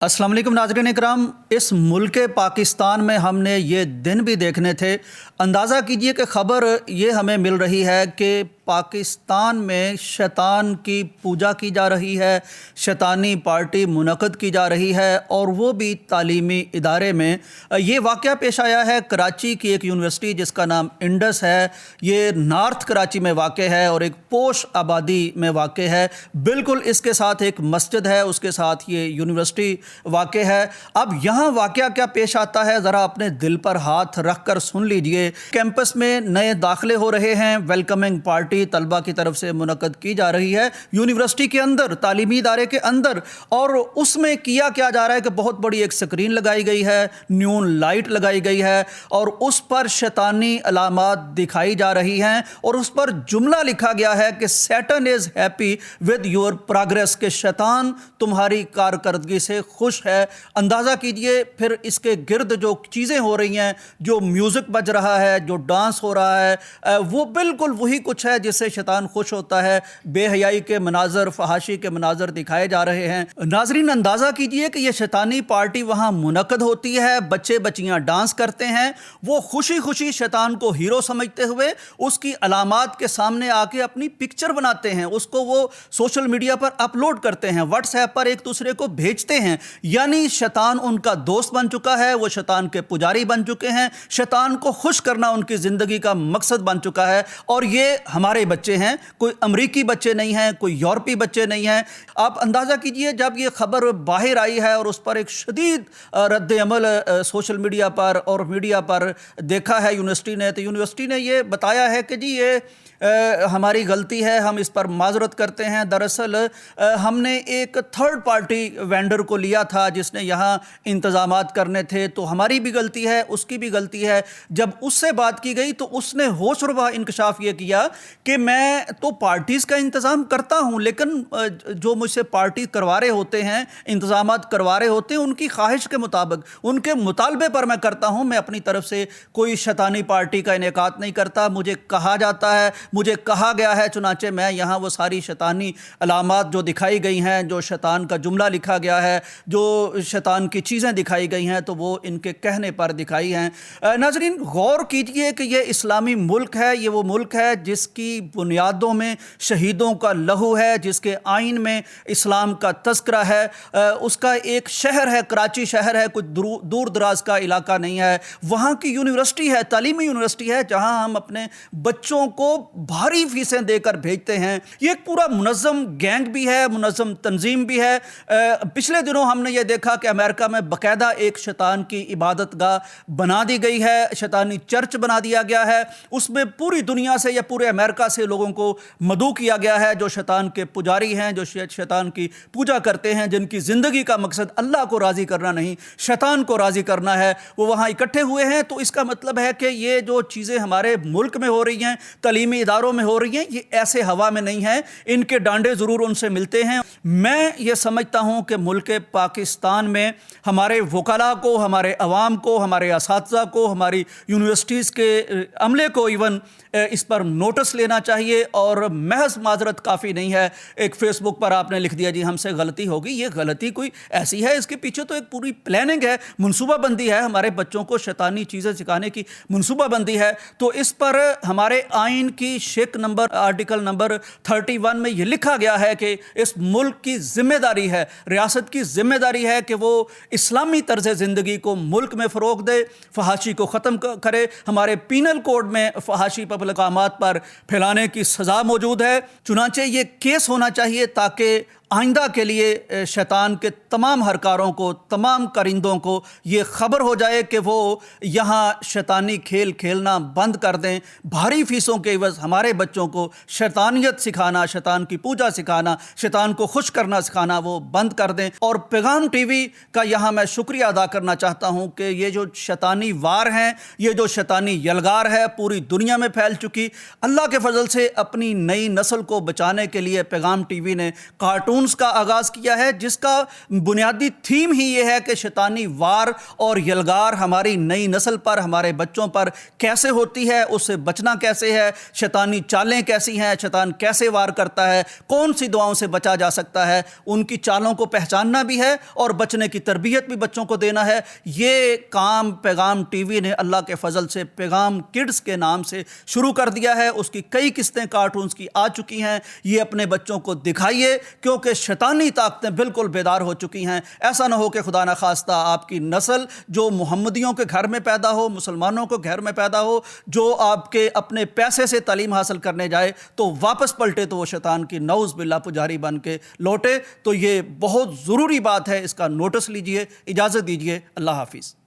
अस्सलाम वालेकुम नाज़रीन इकराम। इस मुल्क पाकिस्तान में हमने ये दिन भी देखने थे। अंदाज़ा कीजिए कि ख़बर ये हमें मिल रही है कि पाकिस्तान में शैतान की पूजा की जा रही है, शैतानी पार्टी मुनक़द की जा रही है और वो भी तालीमी इदारे में। ये वाक़या पेश आया है कराची की एक यूनिवर्सिटी जिसका नाम इंडस है। ये नॉर्थ कराची में वाक़ है और एक पोश आबादी में वाक़ है। बिल्कुल इसके साथ एक मस्जिद है, उसके साथ ये यूनिवर्सिटी वाक़ है। अब यहाँ वाक़या क्या पेश आता है ज़रा अपने दिल पर हाथ रख कर सुन लीजिए। कैंपस में नए दाखिले हो रहे हैं, वेलकमिंग पार्टी तलबा की तरफ से मुनक़द की जा रही है यूनिवर्सिटी के अंदर, तालीमी इदारे के अंदर। और उसमें किया क्या जा रहा है कि बहुत बड़ी एक स्क्रीन लगाई गई है, न्यून लाइट लगाई गई है और उस पर शैतानी अलामात दिखाई जा रही हैं और उस पर जुमला लिखा गया है कि Satan is happy with your progress, के शैतान तुम्हारी कारकर्दगी से खुश है। अंदाज़ा कीजिए फिर इसके गिर्द जो चीज़ें हो रही हैं, जो म्यूज़िक बज रहा है, जो डांस हो रहा है, वो बिल्कुल वही कुछ है जिससे शैतान खुश होता है। बेहयाई के मनाजर, फहाशी के मनाजर दिखाए जा रहे हैं। नाजरीन अंदाज़ा कीजिए कि ये शैतानी पार्टी वहाँ मुनक़द होती है, बच्चे बच्चियाँ डांस करते हैं, वो खुशी खुशी शैतान को हीरो समझते हुए उसकी अलामात के सामने आके अपनी पिक्चर बनाते हैं, उसको वो सोशल मीडिया पर अपलोड करते हैं, व्हाट्सएप पर एक दूसरे को भेजते हैं। यानी शैतान उनका दोस्त बन चुका है, वो शैतान के पुजारी बन चुके हैं, शैतान को खुश करना उनकी ज़िंदगी का मकसद बन चुका है। और ये हमारे बच्चे हैं, कोई अमरीकी बच्चे नहीं हैं, कोई यूरोपी बच्चे नहीं हैं। आप अंदाज़ा कीजिए जब ये खबर बाहर आई है और उस पर एक शदीद रद्द अमल सोशल मीडिया पर और मीडिया पर देखा है यूनिवर्सिटी ने, तो यूनिवर्सिटी ने ये बताया है कि जी ये हमारी गलती है, हम इस पर माजरत करते हैं। दरअसल हमने एक थर्ड पार्टी वेंडर को लिया था जिसने यहाँ इंतज़ामात करने थे, तो हमारी भी गलती है, उसकी भी गलती है। जब उससे बात की गई तो उसने होशरुबा इंकशाफ ये किया कि मैं तो पार्टीज़ का इंतज़ाम करता हूँ, लेकिन जो मुझसे पार्टी करवा रहे होते हैं, इंतज़ामात करवा रहे होते हैं, उनकी ख्वाहिश के मुताबिक, उनके मुतालबे पर मैं करता हूँ। मैं अपनी तरफ से कोई शैतानी पार्टी का इनेकात नहीं करता। मुझे कहा जाता है, मुझे कहा गया है, चुनाचे मैं यहाँ वो सारी शैतानी अलामात जो दिखाई गई हैं, जो शैतान का जुमला लिखा गया है, जो शैतान की चीज़ें दिखाई गई हैं, तो वो इनके कहने पर दिखाई हैं। नाज़रीन गौर कीजिए कि ये इस्लामी मुल्क है, ये वो मुल्क है जिसकी बुनियादों में शहीदों का लहू है, जिसके आइन में इस्लाम का तज़किरा है। उसका एक शहर है, कराची शहर है, कुछ दूर दराज का इलाका नहीं है। वहाँ की यूनिवर्सिटी है, तालीमी यूनिवर्सिटी है, जहाँ हम अपने बच्चों को भारी फीसें देकर भेजते हैं। ये एक पूरा मुनज़्ज़म गैंग भी है, मुनज़्ज़म तंजीम भी है। पिछले दिनों हमने ये देखा कि अमेरिका में बाकायदा एक शैतान की इबादत गाह बना दी गई है, शैतानी चर्च बना दिया गया है। उसमें पूरी दुनिया से या पूरे अमेरिका से लोगों को मदऊ किया गया है जो शैतान के पुजारी हैं, जो शैतान की पूजा करते हैं, जिनकी ज़िंदगी का मकसद अल्लाह को राज़ी करना नहीं, शैतान को राज़ी करना है। वो वहाँ इकट्ठे हुए हैं। तो इसका मतलब है कि ये जो चीज़ें हमारे मुल्क में हो रही हैं, तालीमी इदारों में हो रही हैं, ये ऐसे हवा में नहीं है, इनके डांडे ज़रूर उनसे मिलते हैं। मैं ये समझता हूँ कि मुल्क पाकिस्तान में हमारे वकला को, हमारे अवाम को, हमारे असातिज़ा को, हमारी यूनिवर्सिटीज़ के अमले को इवन इस पर नोटिस लेना चाहिए और महज माजरत काफ़ी नहीं है। एक फ़ेसबुक पर आपने लिख दिया जी हमसे गलती होगी, ये गलती कोई ऐसी है, इसके पीछे तो एक पूरी प्लानिंग है, मनसूबाबंदी है, हमारे बच्चों को शैतानी चीज़ें सिखाने की मनसूबाबंदी है। तो इस पर हमारे आइन की शेक नंबर आर्टिकल नंबर 31 में ये लिखा गया है कि इस मुल्क की ज़िम्मेदारी है, रियासत की ज़िम्मेदारी है कि वो इस्लामी तर्ज़ ज़िंदगी को मुल्क में फ़रोग़ दे, फहाशी को ख़त्म करे। हमारे पीनल कोड में फहाशी मकामात पर फैलाने की सज़ा मौजूद है। चुनांचे ये केस होना चाहिए ताकि आइंदा के लिए शैतान के तमाम हरकारों को, तमाम करिंदों को ये ख़बर हो जाए कि वो यहाँ शैतानी खेल खेलना बंद कर दें। भारी फ़ीसों के एवज़ हमारे बच्चों को शैतानियत सिखाना, शैतान की पूजा सिखाना, शैतान को खुश करना सिखाना वो बंद कर दें। और पैगाम टीवी का यहाँ मैं शुक्रिया अदा करना चाहता हूँ कि ये जो शैतानी वार हैं, ये जो शैतानी यलगार है पूरी दुनिया में फैल चुकी, अल्लाह के फ़ज़ल से अपनी नई नस्ल को बचाने के लिए पैगाम टीवी ने कार्टून کارٹونز کا آغاز کیا ہے جس کا بنیادی تھیم ہی یہ ہے کہ شیطانی وار اور یلغار ہماری نئی نسل پر، ہمارے بچوں پر کیسے ہوتی ہے، اس سے بچنا کیسے ہے، شیطانی چالیں کیسی ہیں، شیطان کیسے وار کرتا ہے، کون سی دعاؤں سے بچا جا سکتا ہے، ان کی چالوں کو پہچاننا بھی ہے اور بچنے کی تربیت بھی بچوں کو دینا ہے۔ یہ کام پیغام ٹی وی نے اللہ کے فضل سے پیغام کڈز کے نام سے شروع کر دیا ہے۔ اس کی کئی قسطیں کارٹونز کی آ چکی ہیں۔ یہ اپنے بچوں کو دکھائیے کیونکہ شیطانی طاقتیں بالکل بیدار ہو چکی ہیں۔ ایسا نہ ہو کہ خدا نخواستہ آپ کی نسل جو محمدیوں کے گھر میں پیدا ہو، مسلمانوں کو گھر میں پیدا ہو، جو آپ کے اپنے پیسے سے تعلیم حاصل کرنے جائے تو واپس پلٹے تو وہ شیطان کی نعوذ باللہ پجاری بن کے لوٹے۔ تو یہ بہت ضروری بات ہے، اس کا نوٹس لیجئے۔ اجازت دیجئے، اللہ حافظ۔